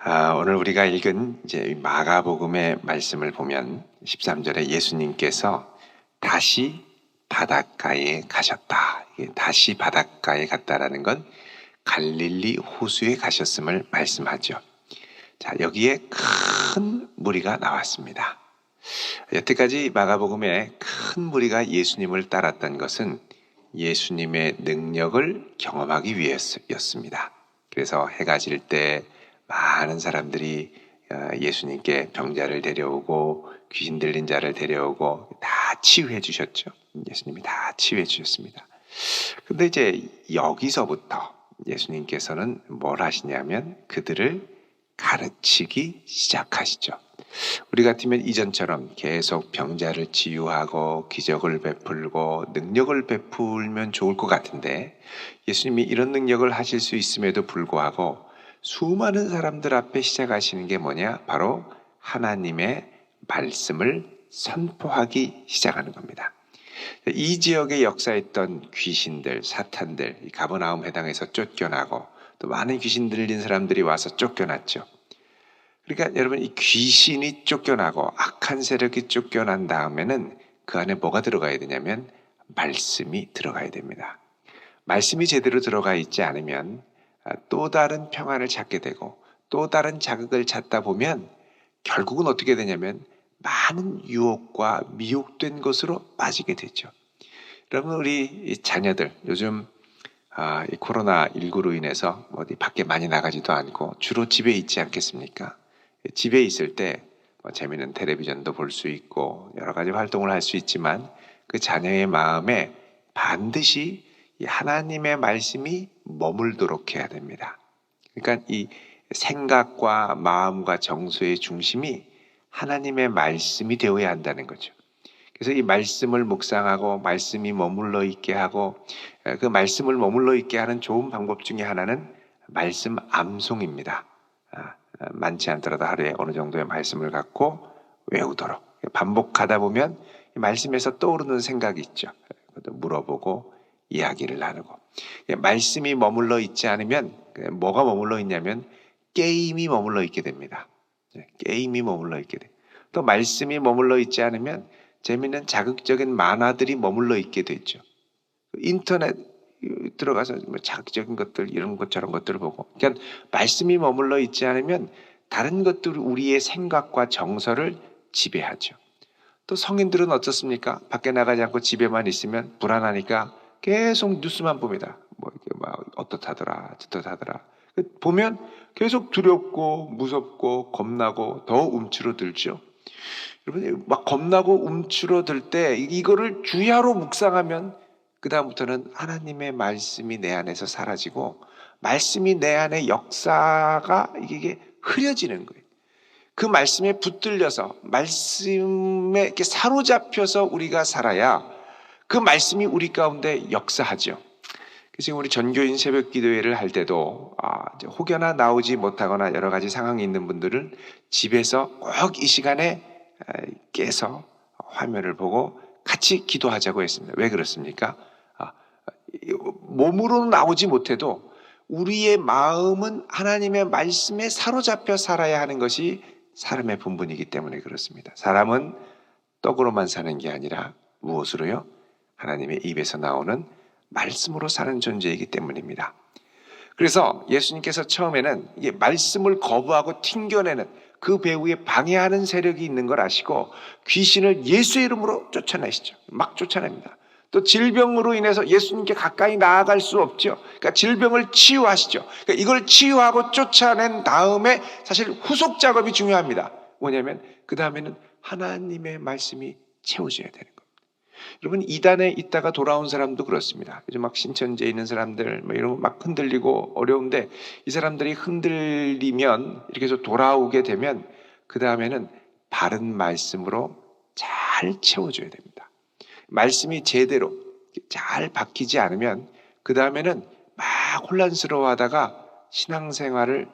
오늘 우리가 읽은 이제 마가복음의 말씀을 보면 13절에 예수님께서 다시 바닷가에 가셨다. 다시 바닷가에 갔다라는 건 갈릴리 호수에 가셨음을 말씀하죠. 자, 여기에 큰 무리가 나왔습니다. 여태까지 마가복음에 큰 무리가 예수님을 따랐던 것은 예수님의 능력을 경험하기 위해서였습니다. 그래서 해가 질 때 많은 사람들이 예수님께 병자를 데려오고 귀신 들린 자를 데려오고 다 치유해 주셨죠. 예수님이 다 치유해 주셨습니다. 근데 이제 여기서부터 예수님께서는 뭘 하시냐면 그들을 가르치기 시작하시죠. 우리 같으면 이전처럼 계속 병자를 치유하고 기적을 베풀고 능력을 베풀면 좋을 것 같은데 예수님이 이런 능력을 하실 수 있음에도 불구하고 수많은 사람들 앞에 시작하시는 게 뭐냐? 바로 하나님의 말씀을 선포하기 시작하는 겁니다. 이 지역에 역사했던 귀신들, 사탄들, 가버나움 해당에서 쫓겨나고 또 많은 귀신 들린 사람들이 와서 쫓겨났죠. 그러니까 여러분 이 귀신이 쫓겨나고 악한 세력이 쫓겨난 다음에는 그 안에 뭐가 들어가야 되냐면 말씀이 들어가야 됩니다. 말씀이 제대로 들어가 있지 않으면 또 다른 평안을 찾게 되고 또 다른 자극을 찾다 보면 결국은 어떻게 되냐면 많은 유혹과 미혹된 것으로 빠지게 되죠. 여러분 우리 자녀들 요즘 이 코로나19로 인해서 어디 밖에 많이 나가지도 않고 주로 집에 있지 않겠습니까? 집에 있을 때 재미있는 텔레비전도 볼 수 있고 여러 가지 활동을 할 수 있지만 그 자녀의 마음에 반드시 이 하나님의 말씀이 머물도록 해야 됩니다. 그러니까 이 생각과 마음과 정서의 중심이 하나님의 말씀이 되어야 한다는 거죠. 그래서 이 말씀을 묵상하고 말씀이 머물러 있게 하고 그 말씀을 머물러 있게 하는 좋은 방법 중에 하나는 말씀 암송입니다. 많지 않더라도 하루에 어느 정도의 말씀을 갖고 외우도록 반복하다 보면 말씀에서 떠오르는 생각이 있죠. 그것도 물어보고 이야기를 나누고 말씀이 머물러 있지 않으면 뭐가 머물러 있냐면 게임이 머물러 있게 됩니다. 게임이 머물러 있게 돼. 또 말씀이 머물러 있지 않으면 재미있는 자극적인 만화들이 머물러 있게 되죠. 인터넷 들어가서 자극적인 것들 이런 것 저런 것들을 보고 그러니까 말씀이 머물러 있지 않으면 다른 것들이 우리의 생각과 정서를 지배하죠. 또 성인들은 어떻습니까? 밖에 나가지 않고 집에만 있으면 불안하니까 계속 뉴스만 봅니다. 뭐 이게 막 어떻다더라 저떻다더라 보면 계속 두렵고 무섭고 겁나고 더 움츠러들죠. 여러분 막 겁나고 움츠러들 때 이거를 주야로 묵상하면 그 다음부터는 하나님의 말씀이 내 안에서 사라지고 말씀이 내 안에 역사가 이게 흐려지는 거예요. 그 말씀에 붙들려서 말씀에 이렇게 사로잡혀서 우리가 살아야 그 말씀이 우리 가운데 역사하죠. 그래서 우리 전교인 새벽 기도회를 할 때도 혹여나 나오지 못하거나 여러 가지 상황이 있는 분들은 집에서 꼭 이 시간에 깨서 화면을 보고 같이 기도하자고 했습니다. 왜 그렇습니까? 몸으로는 나오지 못해도 우리의 마음은 하나님의 말씀에 사로잡혀 살아야 하는 것이 사람의 본분이기 때문에 그렇습니다. 사람은 떡으로만 사는 게 아니라 무엇으로요? 하나님의 입에서 나오는 말씀으로 사는 존재이기 때문입니다. 그래서 예수님께서 처음에는 이게 말씀을 거부하고 튕겨내는 그 배후에 방해하는 세력이 있는 걸 아시고 귀신을 예수의 이름으로 쫓아내시죠. 막 쫓아냅니다. 또 질병으로 인해서 예수님께 가까이 나아갈 수 없죠. 그러니까 질병을 치유하시죠. 그러니까 이걸 치유하고 쫓아낸 다음에 사실 후속 작업이 중요합니다. 뭐냐면 그 다음에는 하나님의 말씀이 채워져야 되는 겁니다. 여러분 이단에 있다가 돌아온 사람도 그렇습니다. 요즘 막 신천지에 있는 사람들 이런 거 막 흔들리고 어려운데 이 사람들이 흔들리면 이렇게 해서 돌아오게 되면 그 다음에는 바른 말씀으로 잘 채워줘야 됩니다. 말씀이 제대로 잘 박히지 않으면 그 다음에는 막 혼란스러워하다가 신앙생활을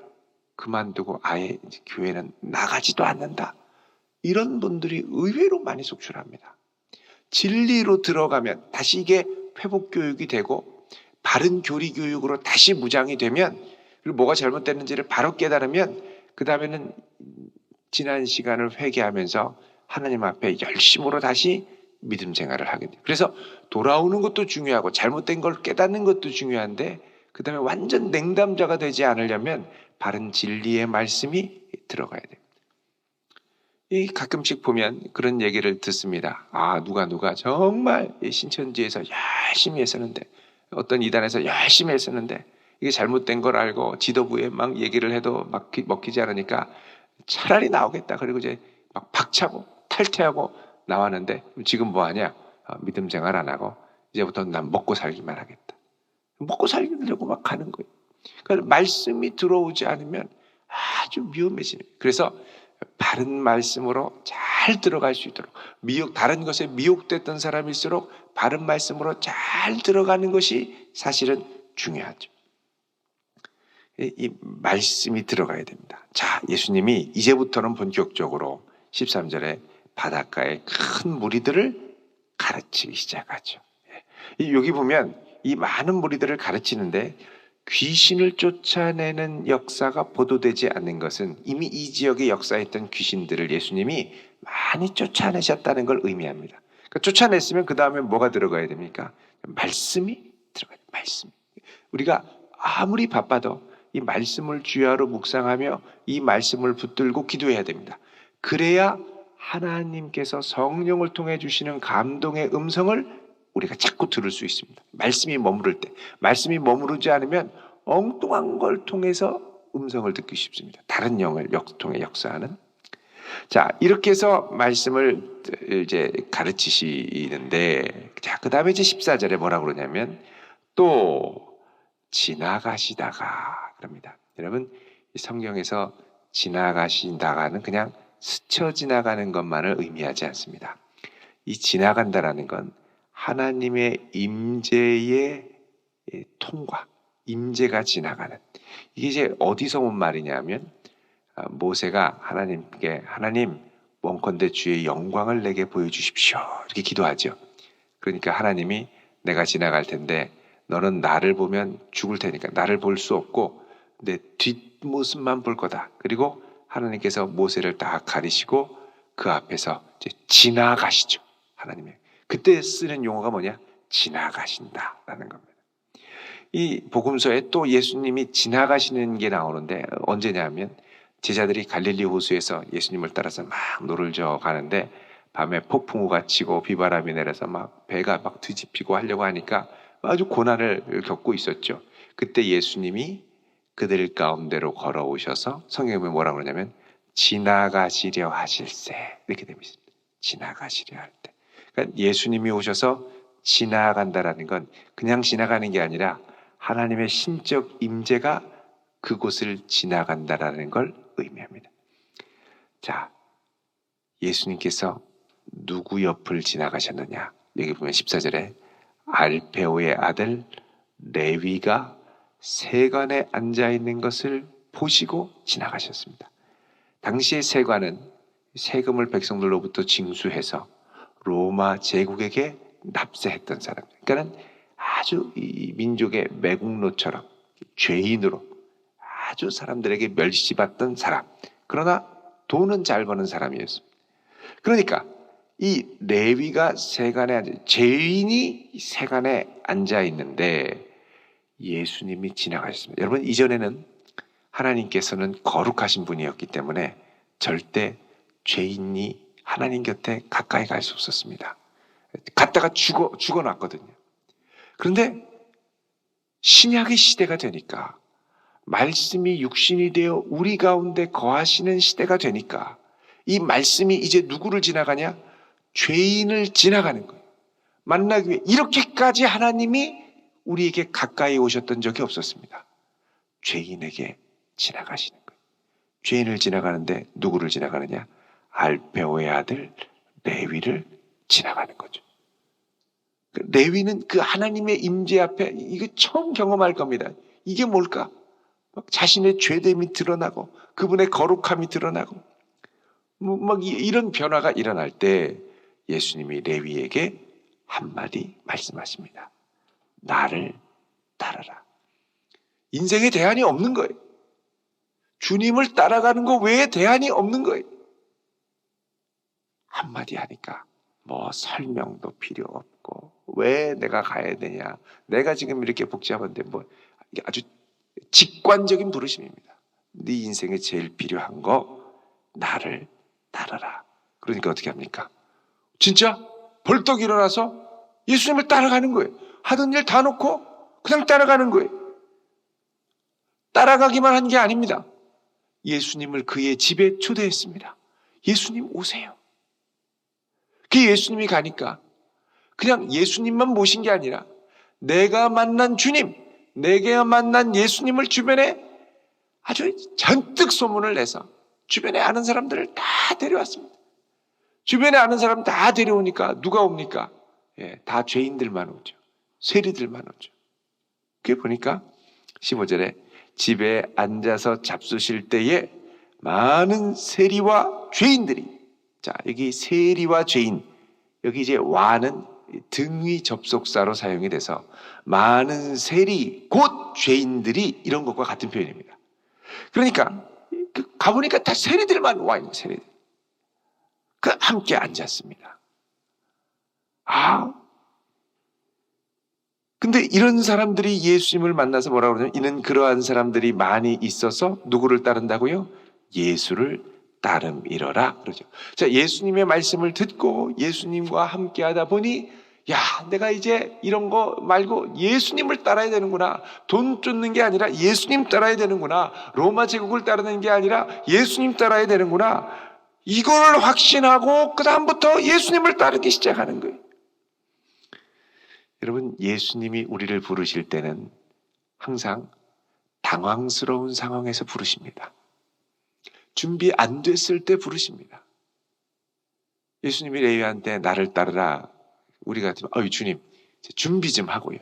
그만두고 아예 교회는 나가지도 않는다. 이런 분들이 의외로 많이 속출합니다. 진리로 들어가면 다시 이게 회복교육이 되고 바른 교리교육으로 다시 무장이 되면 그리고 뭐가 잘못됐는지를 바로 깨달으면 그 다음에는 지난 시간을 회개하면서 하나님 앞에 열심으로 다시 믿음 생활을 하게 돼요. 그래서 돌아오는 것도 중요하고 잘못된 걸 깨닫는 것도 중요한데 그 다음에 완전 냉담자가 되지 않으려면 바른 진리의 말씀이 들어가야 돼요. 이 가끔씩 보면 그런 얘기를 듣습니다. 누가 정말 신천지에서 열심히 했었는데 어떤 이단에서 열심히 했었는데 이게 잘못된 걸 알고 지도부에 막 얘기를 해도 막 먹히지 않으니까 차라리 나오겠다. 그리고 이제 막 박차고 탈퇴하고 나왔는데 지금 뭐 하냐? 믿음 생활 안 하고 이제부터 난 먹고 살기만 하겠다. 먹고 살려고 막 가는 거예요. 그러니까 말씀이 들어오지 않으면 아주 위험해지는 거예요. 그래서 바른 말씀으로 잘 들어갈 수 있도록 다른 것에 미혹됐던 사람일수록 바른 말씀으로 잘 들어가는 것이 사실은 중요하죠. 이 말씀이 들어가야 됩니다. 자, 예수님이 이제부터는 본격적으로 13절에 바닷가의 큰 무리들을 가르치기 시작하죠. 여기 보면 이 많은 무리들을 가르치는데 귀신을 쫓아내는 역사가 보도되지 않는 것은 이미 이 지역에 역사했던 귀신들을 예수님이 많이 쫓아내셨다는 걸 의미합니다. 그러니까 쫓아냈으면 그 다음에 뭐가 들어가야 됩니까? 말씀이 들어가야 돼요. 말씀. 우리가 아무리 바빠도 이 말씀을 주야로 묵상하며 이 말씀을 붙들고 기도해야 됩니다. 그래야 하나님께서 성령을 통해 주시는 감동의 음성을 우리가 자꾸 들을 수 있습니다. 말씀이 머무를 때. 말씀이 머무르지 않으면 엉뚱한 걸 통해서 음성을 듣기 쉽습니다. 다른 영을 통해 역사하는. 자, 이렇게 해서 말씀을 이제 가르치시는데, 자, 그 다음에 이제 14절에 뭐라고 그러냐면, 또 지나가시다가, 그럽니다. 여러분, 성경에서 지나가시다가는 그냥 스쳐 지나가는 것만을 의미하지 않습니다. 이 지나간다라는 건 하나님의 임재의 통과, 임재가 지나가는. 이게 이제 어디서 온 말이냐면 모세가 하나님께 하나님 원컨대 주의 영광을 내게 보여주십시오 이렇게 기도하죠. 그러니까 하나님이 내가 지나갈 텐데 너는 나를 보면 죽을 테니까 나를 볼 수 없고 내 뒷모습만 볼 거다. 그리고 하나님께서 모세를 딱 가리시고 그 앞에서 이제 지나가시죠. 하나님의 그때 쓰는 용어가 뭐냐? 지나가신다라는 겁니다. 이 복음서에 또 예수님이 지나가시는 게 나오는데 언제냐면 제자들이 갈릴리 호수에서 예수님을 따라서 막 노를 저어 가는데 밤에 폭풍우가 치고 비바람이 내려서 막 배가 막 뒤집히고 하려고 하니까 아주 고난을 겪고 있었죠. 그때 예수님이 그들 가운데로 걸어오셔서 성경에 뭐라고 그러냐면 지나가시려 하실세 이렇게 됩니다. 지나가시려 할 때. 그러니까 예수님이 오셔서 지나간다라는 건 그냥 지나가는 게 아니라 하나님의 신적 임재가 그곳을 지나간다라는 걸 의미합니다. 자, 예수님께서 누구 옆을 지나가셨느냐? 여기 보면 14절에 알페오의 아들 레위가 세관에 앉아 있는 것을 보시고 지나가셨습니다. 당시의 세관은 세금을 백성들로부터 징수해서 로마 제국에게 납세했던 사람. 그러니까는 아주 이 민족의 매국노처럼 죄인으로 아주 사람들에게 멸시받던 사람. 그러나 돈은 잘 버는 사람이었습니다. 그러니까 이 레위가 죄인이 세관에 앉아 있는데 예수님이 지나가셨습니다. 여러분 이전에는 하나님께서는 거룩하신 분이었기 때문에 절대 죄인이 하나님 곁에 가까이 갈 수 없었습니다. 갔다가 죽어놨거든요. 그런데 신약의 시대가 되니까 말씀이 육신이 되어 우리 가운데 거하시는 시대가 되니까 이 말씀이 이제 누구를 지나가냐? 죄인을 지나가는 거예요. 만나기 위해 이렇게까지 하나님이 우리에게 가까이 오셨던 적이 없었습니다. 죄인에게 지나가시는 거예요. 죄인을 지나가는데 누구를 지나가느냐? 알페오의 아들 레위를 지나가는 거죠. 레위는 그 하나님의 임재 앞에 이거 처음 경험할 겁니다. 이게 뭘까? 막 자신의 죄됨이 드러나고 그분의 거룩함이 드러나고 막 이런 변화가 일어날 때 예수님이 레위에게 한마디 말씀하십니다. 나를 따르라. 인생에 대안이 없는 거예요. 주님을 따라가는 거 외에 대안이 없는 거예요. 한마디 하니까 뭐 설명도 필요 없고 왜 내가 가야 되냐. 내가 지금 이렇게 복잡한데 뭐 이게 아주 직관적인 부르심입니다. 네 인생에 제일 필요한 거 나를 따라라. 그러니까 어떻게 합니까? 진짜 벌떡 일어나서 예수님을 따라가는 거예요. 하던 일 다 놓고 그냥 따라가는 거예요. 따라가기만 한 게 아닙니다. 예수님을 그의 집에 초대했습니다. 예수님 오세요. 그 예수님이 가니까 그냥 예수님만 모신 게 아니라 내가 만난 주님, 내가 만난 예수님을 주변에 아주 잔뜩 소문을 내서 주변에 아는 사람들을 다 데려왔습니다. 주변에 아는 사람 다 데려오니까 누가 옵니까? 다 죄인들만 오죠. 세리들만 오죠. 그게 보니까 15절에 집에 앉아서 잡수실 때에 많은 세리와 죄인들이, 자, 여기 세리와 죄인, 여기 이제 와는 등위 접속사로 사용이 돼서 많은 세리 곧 죄인들이 이런 것과 같은 표현입니다. 그러니까 가보니까 다 세리들만 와 있는 세리들. 함께 앉았습니다. 근데 이런 사람들이 예수님을 만나서 뭐라고 그러냐면 이는 그러한 사람들이 많이 있어서 누구를 따른다고요? 예수를 따름이러라 그러죠. 자, 예수님의 말씀을 듣고 예수님과 함께 하다 보니 야, 내가 이제 이런 거 말고 예수님을 따라야 되는구나. 돈 쫓는 게 아니라 예수님 따라야 되는구나. 로마 제국을 따르는 게 아니라 예수님 따라야 되는구나. 이걸 확신하고 그 다음부터 예수님을 따르기 시작하는 거예요. 여러분, 예수님이 우리를 부르실 때는 항상 당황스러운 상황에서 부르십니다. 준비 안 됐을 때 부르십니다. 예수님이 레위한테 나를 따르라. 우리 같으면 주님 준비 좀 하고요.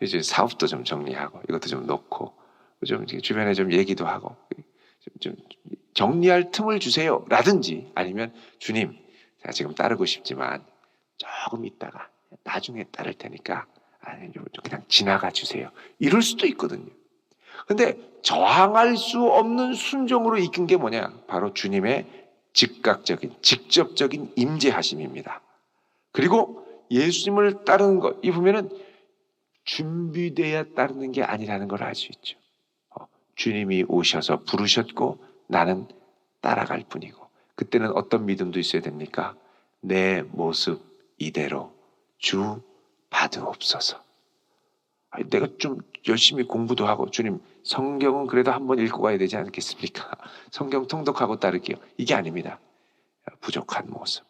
이제 사업도 좀 정리하고 이것도 좀 놓고 좀 주변에 좀 얘기도 하고 좀 정리할 틈을 주세요. 라든지 아니면 주님 제가 지금 따르고 싶지만 조금 있다가 나중에 따를 테니까 그냥 지나가 주세요. 이럴 수도 있거든요. 근데 저항할 수 없는 순종으로 이끈 게 뭐냐? 바로 주님의 즉각적인, 직접적인 임재하심입니다. 그리고 예수님을 따르는 것, 이 보면은 준비되어야 따르는 게 아니라는 걸 알 수 있죠. 주님이 오셔서 부르셨고 나는 따라갈 뿐이고, 그때는 어떤 믿음도 있어야 됩니까? 내 모습 이대로 주 받으옵소서. 내가 좀 열심히 공부도 하고 주님 성경은 그래도 한번 읽고 가야 되지 않겠습니까? 성경 통독하고 따르기요. 이게 아닙니다. 부족한 모습,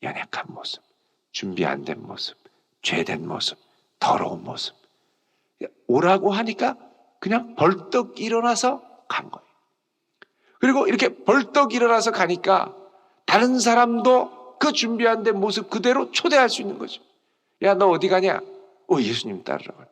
연약한 모습, 준비 안 된 모습, 죄된 모습, 더러운 모습. 오라고 하니까 그냥 벌떡 일어나서 간 거예요. 그리고 이렇게 벌떡 일어나서 가니까 다른 사람도 그 준비 안 된 모습 그대로 초대할 수 있는 거죠. 야, 너 어디 가냐? 예수님 따르라고.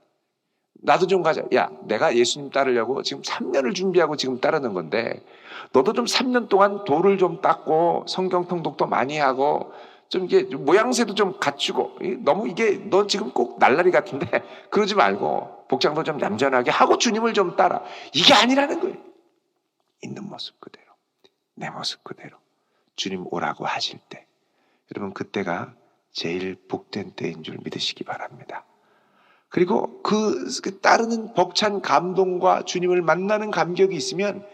나도 좀 가자. 야, 내가 예수님 따르려고 지금 3년을 준비하고 지금 따르는 건데 너도 좀 3년 동안 돌을 좀 닦고 성경 통독도 많이 하고 좀 이게 모양새도 좀 갖추고, 너무 이게 넌 지금 꼭 날라리 같은데 그러지 말고 복장도 좀 얌전하게 하고 주님을 좀 따라. 이게 아니라는 거예요. 있는 모습 그대로, 내 모습 그대로 주님 오라고 하실 때, 여러분 그때가 제일 복된 때인 줄 믿으시기 바랍니다. 그리고 그 따르는 벅찬 감동과 주님을 만나는 감격이 있으면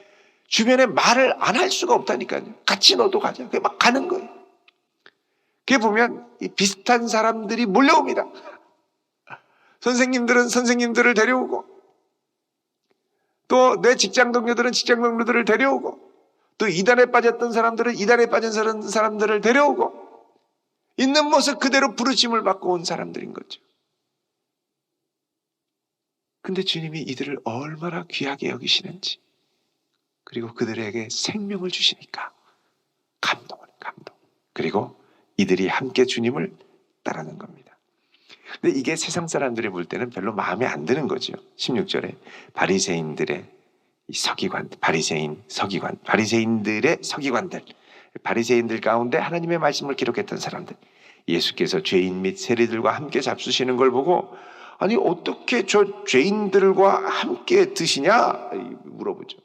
주변에 말을 안 할 수가 없다니까요. 같이 너도 가자. 그게 막 가는 거예요. 그게 보면 이 비슷한 사람들이 몰려옵니다. 선생님들은 선생님들을 데려오고, 또 내 직장 동료들은 직장 동료들을 데려오고, 또 이단에 빠졌던 사람들은 이단에 빠진 사람들을 데려오고, 있는 모습 그대로 부르심을 받고 온 사람들인 거죠. 근데 주님이 이들을 얼마나 귀하게 여기시는지, 그리고 그들에게 생명을 주시니까 감동. 그리고 이들이 함께 주님을 따르는 겁니다. 근데 이게 세상 사람들이 볼 때는 별로 마음에 안 드는 거죠. 16절에 바리새인들의 바리새인들의 서기관들, 바리새인들 가운데 하나님의 말씀을 기록했던 사람들, 예수께서 죄인 및 세리들과 함께 잡수시는 걸 보고 아니 어떻게 저 죄인들과 함께 드시냐 물어보죠.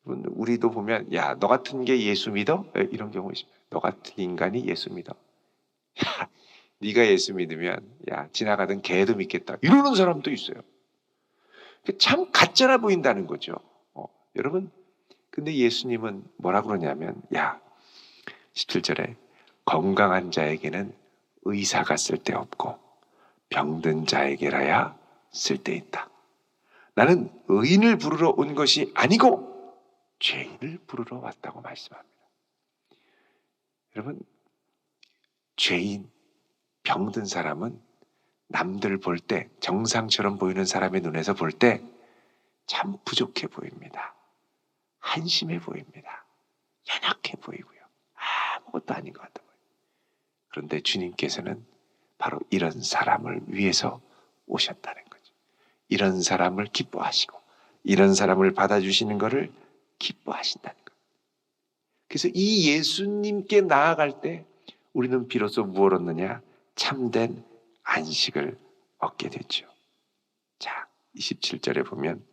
우리도 보면 야, 너 같은 게 예수 믿어? 이런 경우 있습니다. 너 같은 인간이 예수 믿어? 야, 네가 예수 믿으면 야, 지나가던 개도 믿겠다. 이러는 사람도 있어요. 참 가짜라 보인다는 거죠. 여러분, 근데 예수님은 뭐라 그러냐면 야, 17절에 건강한 자에게는 의사가 쓸데없고 병든 자에게라야 쓸데있다. 나는 의인을 부르러 온 것이 아니고 죄인을 부르러 왔다고 말씀합니다. 여러분, 죄인, 병든 사람은 남들 볼 때, 정상처럼 보이는 사람의 눈에서 볼 때 참 부족해 보입니다. 한심해 보입니다. 연약해 보이고요. 아무것도 아닌 것 같아 보여요. 그런데 주님께서는 바로 이런 사람을 위해서 오셨다는 거죠. 이런 사람을 기뻐하시고 이런 사람을 받아주시는 것을 기뻐하신다는 거예요. 그래서 이 예수님께 나아갈 때 우리는 비로소 무엇을 얻느냐? 참된 안식을 얻게 되죠. 자, 27절에 보면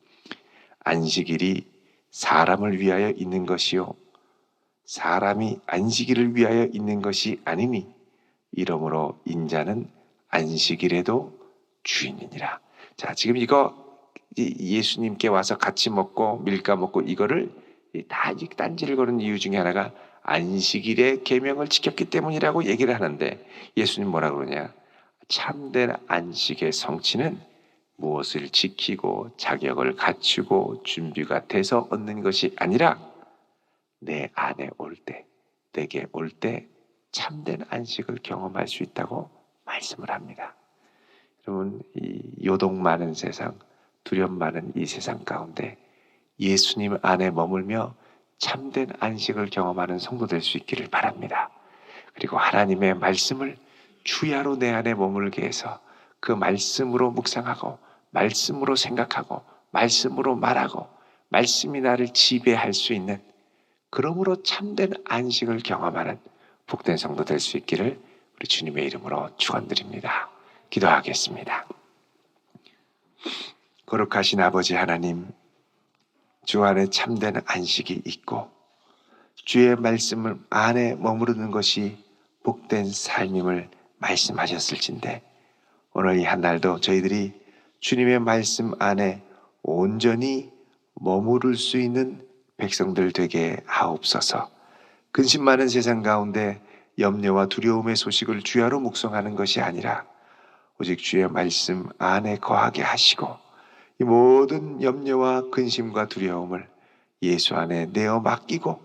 안식일이 사람을 위하여 있는 것이요 사람이 안식일을 위하여 있는 것이 아니니 이러므로 인자는 안식일에도 주인이니라. 자, 지금 이거 예수님께 와서 같이 먹고 밀가 먹고 이거를 다 딴지를 거는 이유 중에 하나가 안식일의 계명을 지켰기 때문이라고 얘기를 하는데 예수님 뭐라 그러냐? 참된 안식의 성취는 무엇을 지키고 자격을 갖추고 준비가 돼서 얻는 것이 아니라 내 안에 올 때, 내게 올 때 참된 안식을 경험할 수 있다고 말씀을 합니다. 여러분, 이 요동 많은 세상, 두려움 많은 이 세상 가운데 예수님 안에 머물며 참된 안식을 경험하는 성도 될 수 있기를 바랍니다. 그리고 하나님의 말씀을 주야로 내 안에 머물게 해서 그 말씀으로 묵상하고 말씀으로 생각하고 말씀으로 말하고 말씀이 나를 지배할 수 있는 그러므로 참된 안식을 경험하는 복된 성도 될 수 있기를 우리 주님의 이름으로 축원드립니다. 기도하겠습니다. 거룩하신 아버지 하나님, 주 안에 참된 안식이 있고 주의 말씀을 안에 머무르는 것이 복된 삶임을 말씀하셨을진데 오늘 이 한 날도 저희들이 주님의 말씀 안에 온전히 머무를 수 있는 백성들 되게 하옵소서. 근심 많은 세상 가운데 염려와 두려움의 소식을 주야로 묵상하는 것이 아니라 오직 주의 말씀 안에 거하게 하시고 이 모든 염려와 근심과 두려움을 예수 안에 내어 맡기고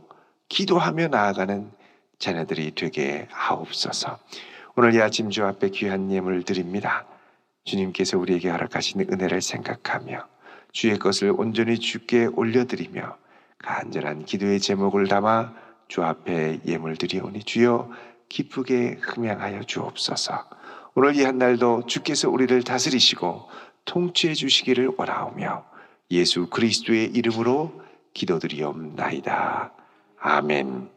기도하며 나아가는 자녀들이 되게 하옵소서. 오늘 이 아침 주 앞에 귀한 예물을 드립니다. 주님께서 우리에게 허락하시는 은혜를 생각하며 주의 것을 온전히 주께 올려드리며 간절한 기도의 제목을 담아 주 앞에 예물 드리오니 주여 기쁘게 흠양하여 주옵소서. 오늘 이 한 날도 주께서 우리를 다스리시고 통치해 주시기를 원하오며 예수 그리스도의 이름으로 기도드리옵나이다. 아멘.